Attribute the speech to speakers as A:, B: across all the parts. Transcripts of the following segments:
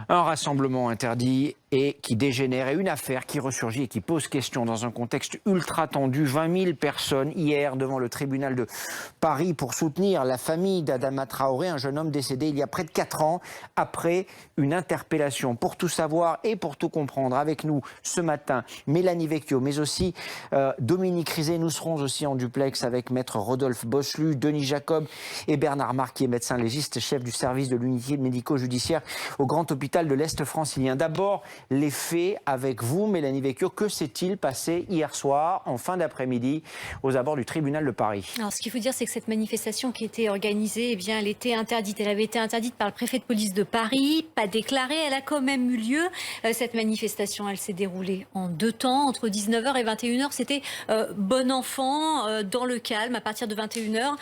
A: Un rassemblement interdit et qui dégénère, et une affaire qui ressurgit et qui pose question dans un contexte ultra tendu. 20 000 personnes hier devant le tribunal de Paris pour soutenir la famille d'Adama Traoré, un jeune homme décédé il y a près de 4 ans après une interpellation. Pour tout savoir et pour tout comprendre, avec nous ce matin, Mélanie Vecchio, mais aussi Dominique Rizet. Nous serons aussi en duplex avec Maître Rodolphe Bosselu, Denis Jacob et Bernard Marquier, médecin légiste, chef du service de l'unité médico-judiciaire au Grand Hôpital de l'Est francilien. D'abord, les faits avec vous, Mélanie Vecchio. Que s'est-il passé hier soir, en fin d'après-midi, aux abords du tribunal de Paris?
B: Alors, ce qu'il faut dire, c'est que cette manifestation qui était organisée, eh bien, elle était interdite. Elle avait été interdite par le préfet de police de Paris, pas déclarée. Elle a quand même eu lieu. Cette manifestation, elle s'est déroulée en 2 temps, entre 19h et 21h. C'était bon enfant, dans le calme. À partir de 21h,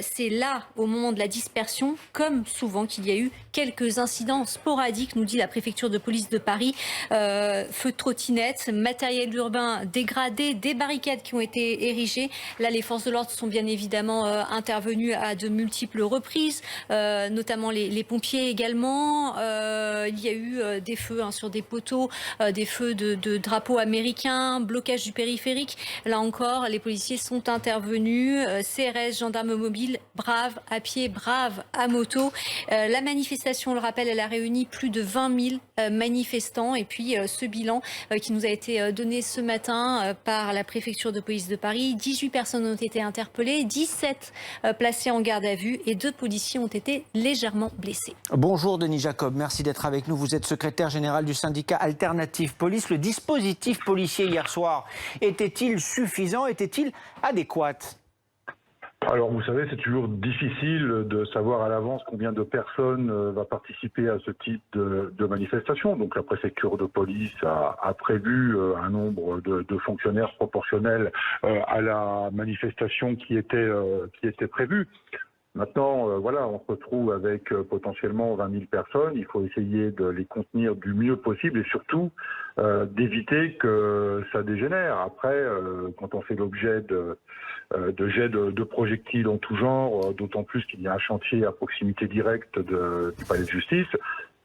B: c'est là, au moment de la dispersion, comme souvent, qu'il y a eu quelques incidents sporadiques, nous dit la préfecture de police de Paris. Feux de trottinettes, matériel urbain dégradé, des barricades qui ont été érigées. Là, les forces de l'ordre sont bien évidemment intervenues à de multiples reprises, notamment les pompiers également. Il y a eu des feux sur des poteaux, des feux de drapeaux américains, blocage du périphérique. Là encore, les policiers sont intervenus. CRS, gendarmes mobiles, braves à pied, braves à moto. La manifestation, on le rappelle, elle a réuni plus de 20 000 manifestants. Et puis ce bilan qui nous a été donné ce matin par la préfecture de police de Paris. 18 personnes ont été interpellées, 17 placées en garde à vue et 2 policiers ont été légèrement blessés.
A: Bonjour Denis Jacob, merci d'être avec nous. Vous êtes secrétaire général du syndicat Alternative Police. Le dispositif policier hier soir était-il suffisant? Était-il adéquat?
C: Alors vous savez, c'est toujours difficile de savoir à l'avance combien de personnes va participer à ce type de manifestation. Donc la préfecture de police a prévu un nombre de fonctionnaires proportionnel à la manifestation qui était prévue. Maintenant, voilà, on se retrouve avec potentiellement 20 000 personnes. Il faut essayer de les contenir du mieux possible et surtout d'éviter que ça dégénère. Après, quand on fait l'objet de jets de projectiles en tout genre, d'autant plus qu'il y a un chantier à proximité directe du palais de justice,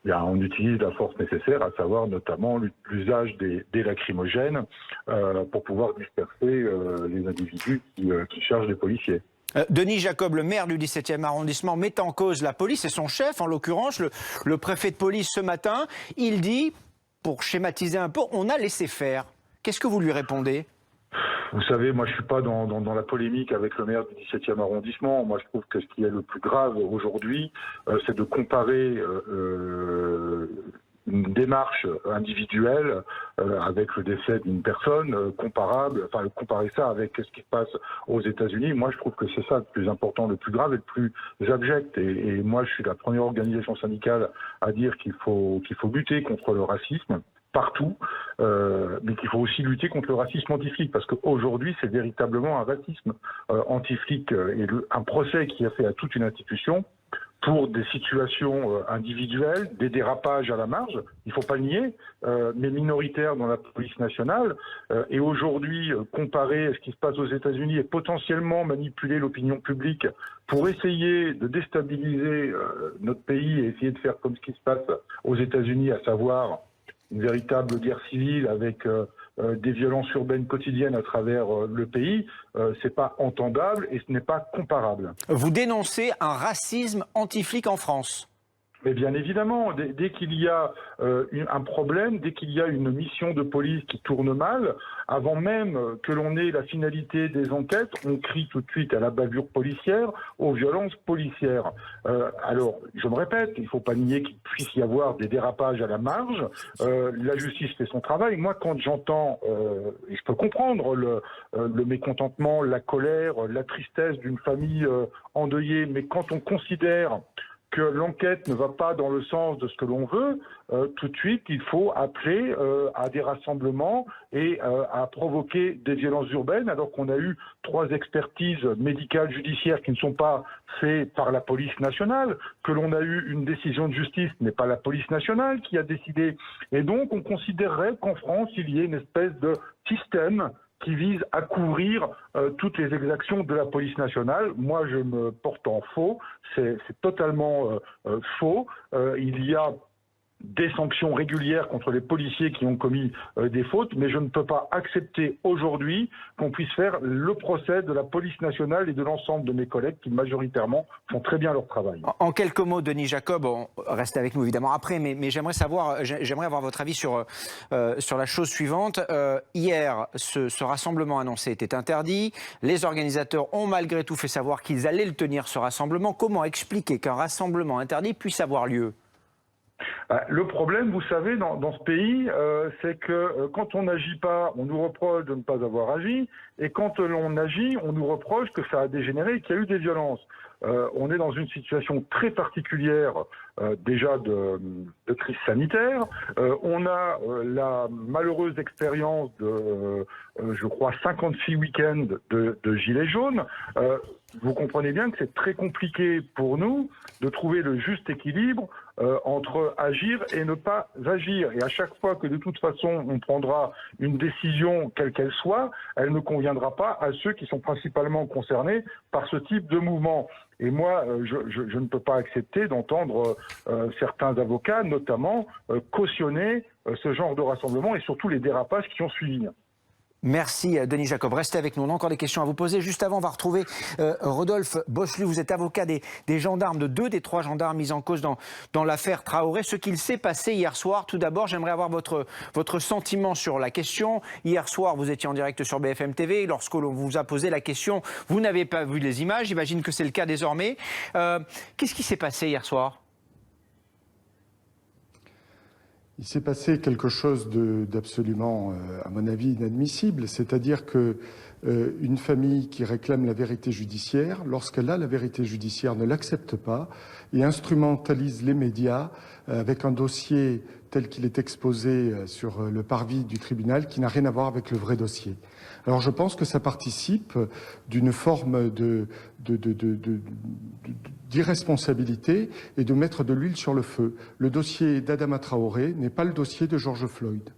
C: on utilise la force nécessaire, à savoir notamment l'usage des lacrymogènes pour pouvoir disperser les individus qui chargent les policiers.
A: Denis Jacob, le maire du 17e arrondissement, met en cause la police et son chef, en l'occurrence le préfet de police ce matin. Il dit, pour schématiser un peu, on a laissé faire. Qu'est-ce que vous lui répondez?
C: Vous savez, moi je suis pas dans la polémique avec le maire du 17e arrondissement. Moi je trouve que ce qui est le plus grave aujourd'hui, c'est de comparer une démarche individuelle avec le décès d'une personne comparer ça avec ce qui se passe aux États-Unis. Moi, je trouve que c'est ça le plus important, le plus grave et le plus abject. Et moi, je suis la première organisation syndicale à dire qu'il faut lutter contre le racisme partout, mais qu'il faut aussi lutter contre le racisme anti-flic, parce qu'aujourd'hui, c'est véritablement un racisme anti-flic et un procès qui a fait à toute une institution pour des situations individuelles, des dérapages à la marge, il ne faut pas le nier, mais minoritaires dans la police nationale. Et aujourd'hui, comparer ce qui se passe aux États-Unis et potentiellement manipuler l'opinion publique pour essayer de déstabiliser notre pays et essayer de faire comme ce qui se passe aux États-Unis, à savoir une véritable guerre civile avec des violences urbaines quotidiennes à travers le pays, c'est pas entendable et ce n'est pas comparable.
A: Vous dénoncez un racisme anti-flic en France?
C: Mais bien évidemment, dès qu'il y a un problème, dès qu'il y a une mission de police qui tourne mal, avant même que l'on ait la finalité des enquêtes, on crie tout de suite à la bavure policière, aux violences policières. Alors, je me répète, il ne faut pas nier qu'il puisse y avoir des dérapages à la marge. La justice fait son travail. Moi, quand j'entends, et je peux comprendre le mécontentement, la colère, la tristesse d'une famille endeuillée, mais quand on considère que l'enquête ne va pas dans le sens de ce que l'on veut, tout de suite, il faut appeler à des rassemblements et à provoquer des violences urbaines, alors qu'on a eu 3 expertises médicales judiciaires qui ne sont pas faites par la police nationale, que l'on a eu une décision de justice, ce n'est pas la police nationale qui a décidé. Et donc, on considérerait qu'en France, il y ait une espèce de système qui vise à couvrir toutes les exactions de la police nationale. Moi, je me porte en faux. C'est totalement faux. Il y a des sanctions régulières contre les policiers qui ont commis des fautes, mais je ne peux pas accepter aujourd'hui qu'on puisse faire le procès de la police nationale et de l'ensemble de mes collègues qui majoritairement font très bien leur travail.
A: En quelques mots, Denis Jacob, restez avec nous évidemment après, mais j'aimerais avoir votre avis sur la chose suivante. Hier, ce rassemblement annoncé était interdit. Les organisateurs ont malgré tout fait savoir qu'ils allaient le tenir, ce rassemblement. Comment expliquer qu'un rassemblement interdit puisse avoir lieu ?
C: Le problème, vous savez, dans ce pays, c'est que quand on n'agit pas, on nous reproche de ne pas avoir agi, et quand l'on agit, on nous reproche que ça a dégénéré et qu'il y a eu des violences. On est dans une situation très particulière déjà de crise sanitaire. On a la malheureuse expérience de, je crois, 56 week-ends de gilets jaunes. Vous comprenez bien que c'est très compliqué pour nous de trouver le juste équilibre entre agir et ne pas agir. Et à chaque fois que de toute façon on prendra une décision quelle qu'elle soit, elle ne conviendra pas à ceux qui sont principalement concernés par ce type de mouvement. Et moi, je ne peux pas accepter d'entendre certains avocats, notamment, cautionner ce genre de rassemblement et surtout les dérapages qui ont suivi.
A: Merci Denis Jacob. Restez avec nous. On a encore des questions à vous poser. Juste avant, on va retrouver Rodolphe Bosselu. Vous êtes avocat des gendarmes, de 2 des 3 gendarmes mis en cause dans l'affaire Traoré. Ce qu'il s'est passé hier soir, tout d'abord, j'aimerais avoir votre sentiment sur la question. Hier soir, vous étiez en direct sur BFM TV. Lorsque l'on vous a posé la question, vous n'avez pas vu les images. J'imagine que c'est le cas désormais. Qu'est-ce qui s'est passé hier soir ?
D: Il s'est passé quelque chose d'absolument, à mon avis, inadmissible. C'est-à-dire que une famille qui réclame la vérité judiciaire, lorsqu'elle a la vérité judiciaire, ne l'accepte pas et instrumentalise les médias avec un dossier tel qu'il est exposé sur le parvis du tribunal qui n'a rien à voir avec le vrai dossier. Alors je pense que ça participe d'une forme d'irresponsabilité et de mettre de l'huile sur le feu. Le dossier d'Adama Traoré n'est pas le dossier de George Floyd.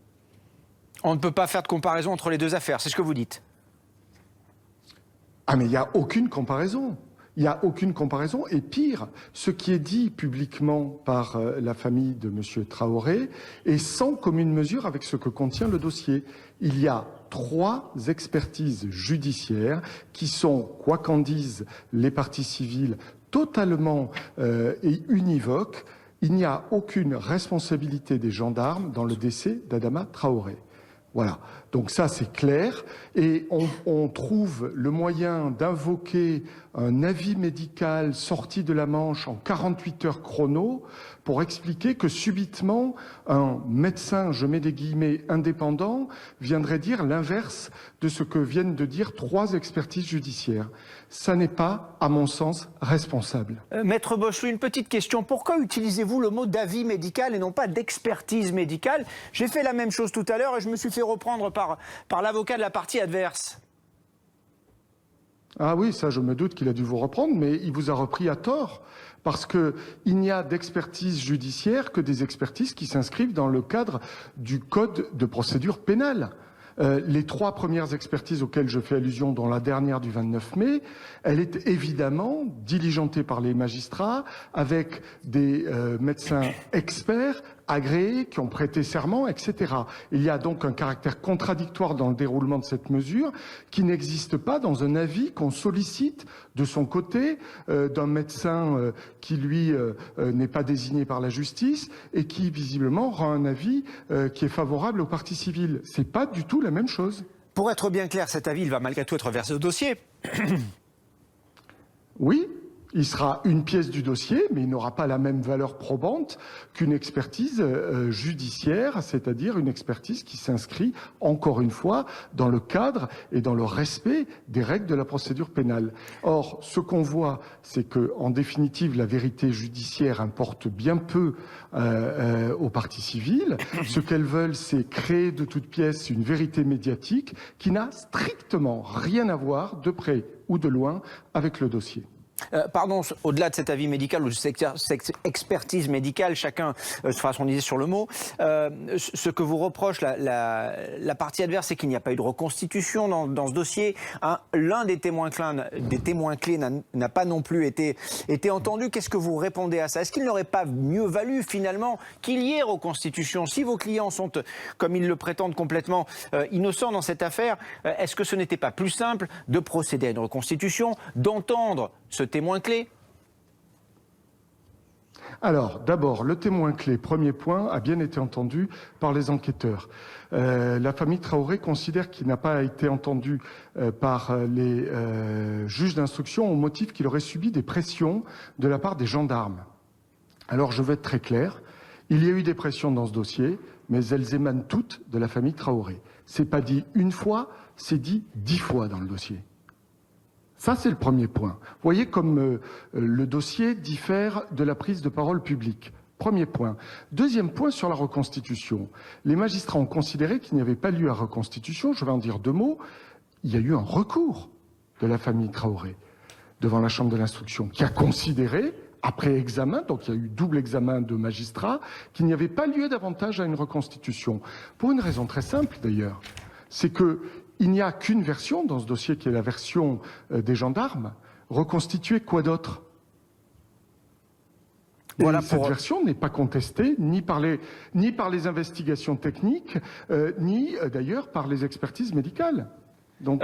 A: On ne peut pas faire de comparaison entre les deux affaires, c'est ce que vous dites.
D: Ah mais il n'y a aucune comparaison. Il n'y a aucune comparaison. Et pire, ce qui est dit publiquement par la famille de M. Traoré est sans commune mesure avec ce que contient le dossier. Il y a 3 expertises judiciaires qui sont, quoi qu'en disent les parties civiles, totalement et univoques. Il n'y a aucune responsabilité des gendarmes dans le décès d'Adama Traoré. Voilà, donc ça c'est clair, et on trouve le moyen d'invoquer un avis médical sorti de la Manche en 48 heures chrono pour expliquer que subitement un médecin, je mets des guillemets, indépendant, viendrait dire l'inverse de ce que viennent de dire 3 expertises judiciaires. Ça n'est pas, à mon sens, responsable.
A: Maître Bosselu, une petite question. Pourquoi utilisez-vous le mot d'avis médical et non pas d'expertise médicale? J'ai fait la même chose tout à l'heure et je me suis fait reprendre par l'avocat de la partie adverse.
D: Ah oui, ça je me doute qu'il a dû vous reprendre, mais il vous a repris à tort. Parce qu'il n'y a d'expertise judiciaire que des expertises qui s'inscrivent dans le cadre du code de procédure pénale. Les 3 premières expertises auxquelles je fais allusion, dont la dernière du 29 mai, elle est évidemment diligentée par les magistrats avec des médecins experts, agréés, qui ont prêté serment, etc. Il y a donc un caractère contradictoire dans le déroulement de cette mesure qui n'existe pas dans un avis qu'on sollicite de son côté d'un médecin qui, lui, n'est pas désigné par la justice et qui, visiblement, rend un avis qui est favorable aux parties civiles. C'est pas du tout la même chose.
A: Pour être bien clair, cet avis, il va malgré tout être versé au dossier.
D: Oui. Il sera une pièce du dossier, mais il n'aura pas la même valeur probante qu'une expertise judiciaire, c'est-à-dire une expertise qui s'inscrit, encore une fois, dans le cadre et dans le respect des règles de la procédure pénale. Or, ce qu'on voit, c'est que, en définitive, la vérité judiciaire importe bien peu aux parties civiles. Ce qu'elles veulent, c'est créer de toutes pièces une vérité médiatique qui n'a strictement rien à voir, de près ou de loin, avec le dossier.
A: Pardon, au-delà de cet avis médical ou de cette expertise médicale, chacun se fera son idée sur le mot. Ce que vous reproche la partie adverse, c'est qu'il n'y a pas eu de reconstitution dans ce dossier. L'un des témoins clés n'a pas non plus été entendu. Qu'est-ce que vous répondez à ça? Est-ce qu'il n'aurait pas mieux valu finalement qu'il y ait reconstitution? Si vos clients sont, comme ils le prétendent, complètement innocents dans cette affaire, est-ce que ce n'était pas plus simple de procéder à une reconstitution, d'entendre ce témoin clé?
D: Alors, d'abord, le témoin clé, premier point, a bien été entendu par les enquêteurs. La famille Traoré considère qu'il n'a pas été entendu par les juges d'instruction au motif qu'il aurait subi des pressions de la part des gendarmes. Alors, je veux être très clair, il y a eu des pressions dans ce dossier, mais elles émanent toutes de la famille Traoré. C'est pas dit une fois, c'est dit 10 fois dans le dossier. Ça, c'est le premier point. Vous voyez comme le dossier diffère de la prise de parole publique. Premier point. Deuxième point sur la reconstitution. Les magistrats ont considéré qu'il n'y avait pas lieu à reconstitution. Je vais en dire 2 mots. Il y a eu un recours de la famille Traoré devant la Chambre de l'instruction qui a considéré, après examen, donc il y a eu double examen de magistrats, qu'il n'y avait pas lieu davantage à une reconstitution. Pour une raison très simple d'ailleurs, c'est que il n'y a qu'une version dans ce dossier qui est la version des gendarmes. Reconstituer quoi d'autre? Voilà, cette version n'est pas contestée ni par les investigations techniques, ni d'ailleurs par les expertises médicales. Donc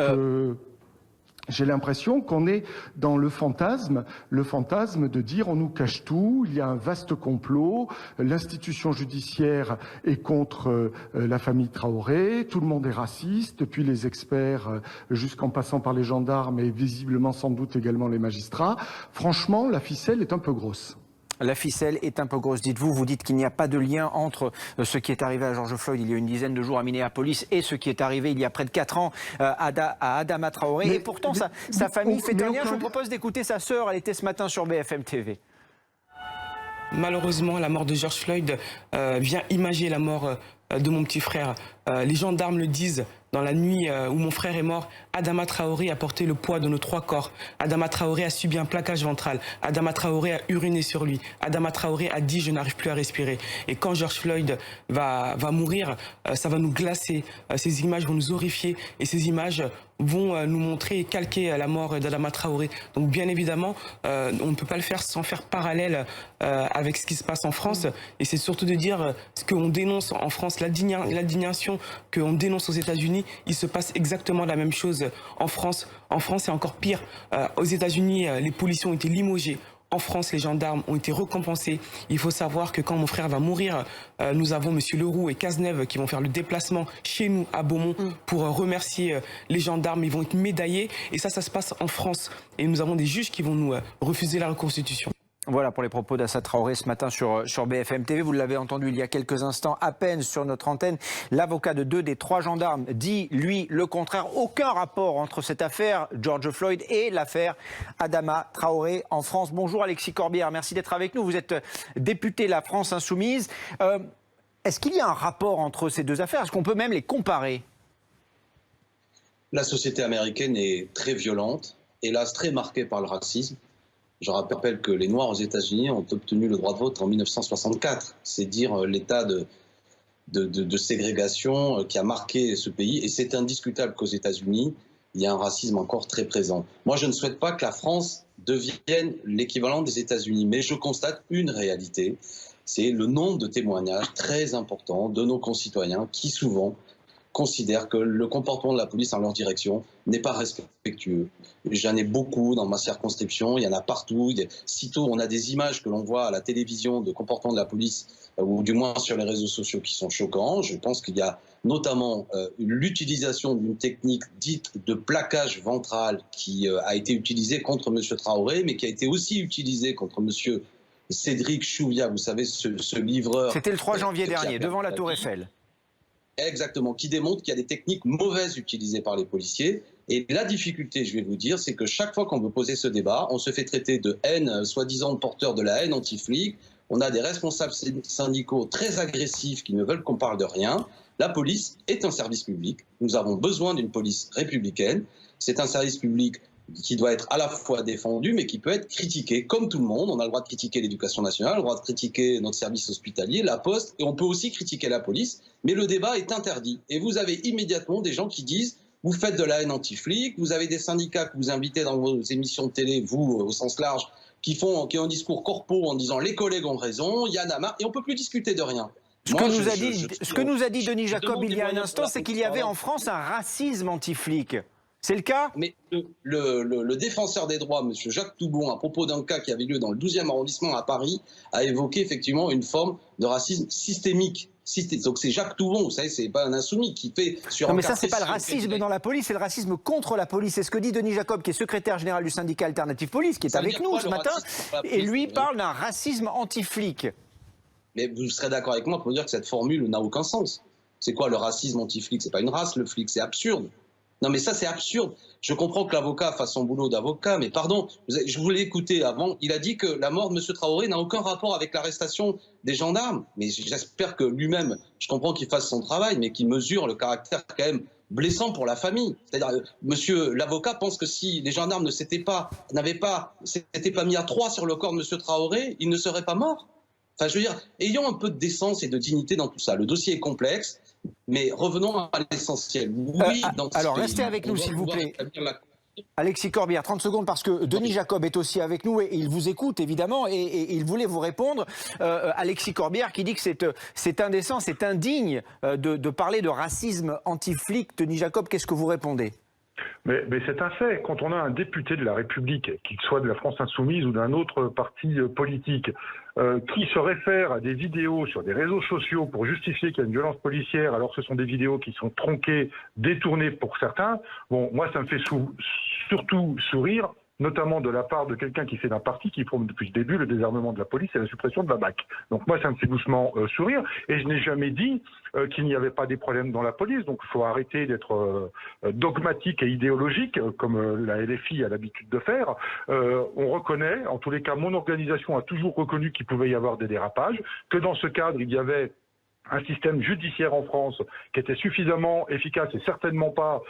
D: j'ai l'impression qu'on est dans le fantasme de dire on nous cache tout, il y a un vaste complot, l'institution judiciaire est contre la famille Traoré, tout le monde est raciste, depuis les experts jusqu'en passant par les gendarmes et visiblement sans doute également les magistrats. Franchement, la ficelle est un peu grosse.
A: La ficelle est un peu grosse, dites-vous. Vous dites qu'il n'y a pas de lien entre ce qui est arrivé à George Floyd il y a une dizaine de jours à Minneapolis et ce qui est arrivé il y a près de 4 ans à Adama Traoré. Et pourtant, sa famille fait un lien. Je vous propose d'écouter sa sœur. Elle était ce matin sur BFM TV.
E: Malheureusement, la mort de George Floyd vient imager la mort de mon petit frère. Les gendarmes le disent. Dans la nuit où mon frère est mort, Adama Traoré a porté le poids de nos 3 corps. Adama Traoré a subi un plaquage ventral. Adama Traoré a uriné sur lui. Adama Traoré a dit « je n'arrive plus à respirer ». Et quand George Floyd va mourir, ça va nous glacer. Ces images vont nous horrifier. Et ces images vont nous montrer et calquer la mort d'Adama Traoré. Donc bien évidemment, on ne peut pas le faire sans faire parallèle avec ce qui se passe en France. Et c'est surtout de dire ce qu'on dénonce en France, l'indignation qu'on dénonce aux États-Unis. Il se passe exactement la même chose en France. En France, c'est encore pire. Aux États-Unis, les policiers ont été limogés. En France, les gendarmes ont été récompensés. Il faut savoir que quand mon frère va mourir, nous avons M. Leroux et Cazeneuve qui vont faire le déplacement chez nous à Beaumont pour remercier les gendarmes. Ils vont être médaillés. Et ça se passe en France. Et nous avons des juges qui vont nous refuser la reconstitution.
A: Voilà pour les propos d'Assa Traoré ce matin sur BFM TV. Vous l'avez entendu il y a quelques instants à peine sur notre antenne. L'avocat de 2 des 3 gendarmes dit, lui, le contraire. Aucun rapport entre cette affaire George Floyd et l'affaire Adama Traoré en France. Bonjour Alexis Corbière, merci d'être avec nous. Vous êtes député La France Insoumise. Est-ce qu'il y a un rapport entre ces 2 affaires? Est-ce qu'on peut même les comparer?
F: La société américaine est très violente, hélas très marquée par le racisme. Je rappelle que les Noirs aux États-Unis ont obtenu le droit de vote en 1964. C'est dire l'état de ségrégation qui a marqué ce pays. Et c'est indiscutable qu'aux États-Unis, il y a un racisme encore très présent. Moi, je ne souhaite pas que la France devienne l'équivalent des États-Unis. Mais je constate une réalité. C'est le nombre de témoignages très importants de nos concitoyens qui souvent considèrent que le comportement de la police en leur direction n'est pas respectueux. J'en ai beaucoup dans ma circonscription, il y en a partout. Sitôt on a des images que l'on voit à la télévision de comportement de la police, ou du moins sur les réseaux sociaux, qui sont choquants. Je pense qu'il y a notamment l'utilisation d'une technique dite de plaquage ventral qui a été utilisée contre M. Traoré, mais qui a été aussi utilisée contre M. Cédric Chouviat, vous savez, ce livreur...
A: C'était le 3 janvier dernier, devant la Tour Eiffel.
F: Exactement, qui démontre qu'il y a des techniques mauvaises utilisées par les policiers. Et la difficulté, je vais vous dire, c'est que chaque fois qu'on veut poser ce débat, on se fait traiter de haine, soi-disant porteur de la haine anti-flic. On a des responsables syndicaux très agressifs qui ne veulent qu'on parle de rien. La police est un service public. Nous avons besoin d'une police républicaine. C'est un service public qui doit être à la fois défendu, mais qui peut être critiqué, comme tout le monde. On a le droit de critiquer l'éducation nationale, le droit de critiquer notre service hospitalier, la poste, et on peut aussi critiquer la police, mais le débat est interdit. Et vous avez immédiatement des gens qui disent « vous faites de la haine anti-flic », vous avez des syndicats que vous invitez dans vos émissions de télé, vous, au sens large, qui ont un discours corpo en disant « les collègues ont raison, il y en a marre », et on ne peut plus discuter de rien.
A: Ce que nous a dit Denis Jacob il y a un instant, c'est qu'il y avait en France un racisme anti-flic. C'est le cas?
F: Mais le défenseur des droits, M. Jacques Toubon, à propos d'un cas qui avait lieu dans le 12e arrondissement à Paris, a évoqué effectivement une forme de racisme systémique. Donc c'est Jacques Toubon, vous savez, c'est pas un insoumis qui fait sur...
A: Non mais ça, c'est pas le racisme dans la police, c'est le racisme contre la police. C'est ce que dit Denis Jacob, qui est secrétaire général du syndicat Alternative Police, qui est avec nous ce matin, et lui parle d'un racisme anti-flic.
F: Mais vous serez d'accord avec moi pour dire que cette formule n'a aucun sens. C'est quoi le racisme anti-flic? C'est pas une race, le flic, c'est absurde. Non mais ça c'est absurde. Je comprends que l'avocat fasse son boulot d'avocat, mais pardon, je voulais écouter avant, il a dit que la mort de M. Traoré n'a aucun rapport avec l'arrestation des gendarmes. Mais j'espère que lui-même, je comprends qu'il fasse son travail, mais qu'il mesure le caractère quand même blessant pour la famille. C'est-à-dire, monsieur l'avocat pense que si les gendarmes s'étaient pas mis à 3 sur le corps de M. Traoré, il ne serait pas mort. Enfin, je veux dire, ayons un peu de décence et de dignité dans tout ça. Le dossier est complexe, mais revenons à l'essentiel. Oui,
A: alors, restez avec nous, s'il vous plaît. Alexis Corbière, 30 secondes, parce que Denis Jacob est aussi avec nous et il vous écoute, évidemment, et il voulait vous répondre. Alexis Corbière qui dit que c'est indécent, c'est indigne de parler de racisme anti-flic. Denis Jacob, qu'est-ce que vous répondez ?
C: Mais c'est un fait. Quand on a un député de la République, qu'il soit de la France Insoumise ou d'un autre parti politique, qui se réfère à des vidéos sur des réseaux sociaux pour justifier qu'il y a une violence policière, alors que ce sont des vidéos qui sont tronquées, détournées pour certains, bon, moi ça me fait surtout sourire, notamment de la part de quelqu'un qui fait d'un parti qui prône depuis le début le désarmement de la police et la suppression de la BAC. Donc moi, ça me fait doucement sourire. Et je n'ai jamais dit qu'il n'y avait pas des problèmes dans la police. Donc il faut arrêter d'être dogmatique et idéologique, comme la LFI a l'habitude de faire. On reconnaît, en tous les cas, mon organisation a toujours reconnu qu'il pouvait y avoir des dérapages, que dans ce cadre, il y avait un système judiciaire en France qui était suffisamment efficace et certainement pas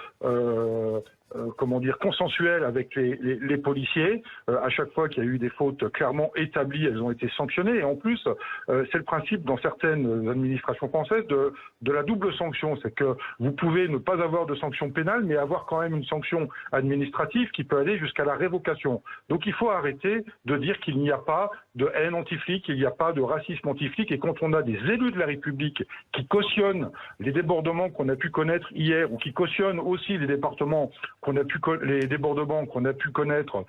C: consensuel avec les policiers. À chaque fois qu'il y a eu des fautes clairement établies, elles ont été sanctionnées. Et en plus, c'est le principe dans certaines administrations françaises de la double sanction. C'est que vous pouvez ne pas avoir de sanction pénale, mais avoir quand même une sanction administrative qui peut aller jusqu'à la révocation. Donc il faut arrêter de dire qu'il n'y a pas de haine anti-flic, qu'il n'y a pas de racisme anti-flic. Et quand on a des élus de la République qui cautionnent les débordements qu'on a pu connaître hier, ou qui cautionnent aussi les débordements qu'on a pu connaître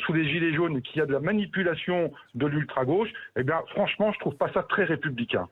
C: sous les gilets jaunes, et qu'il y a de la manipulation de l'ultra-gauche, eh bien franchement, je trouve pas ça très républicain.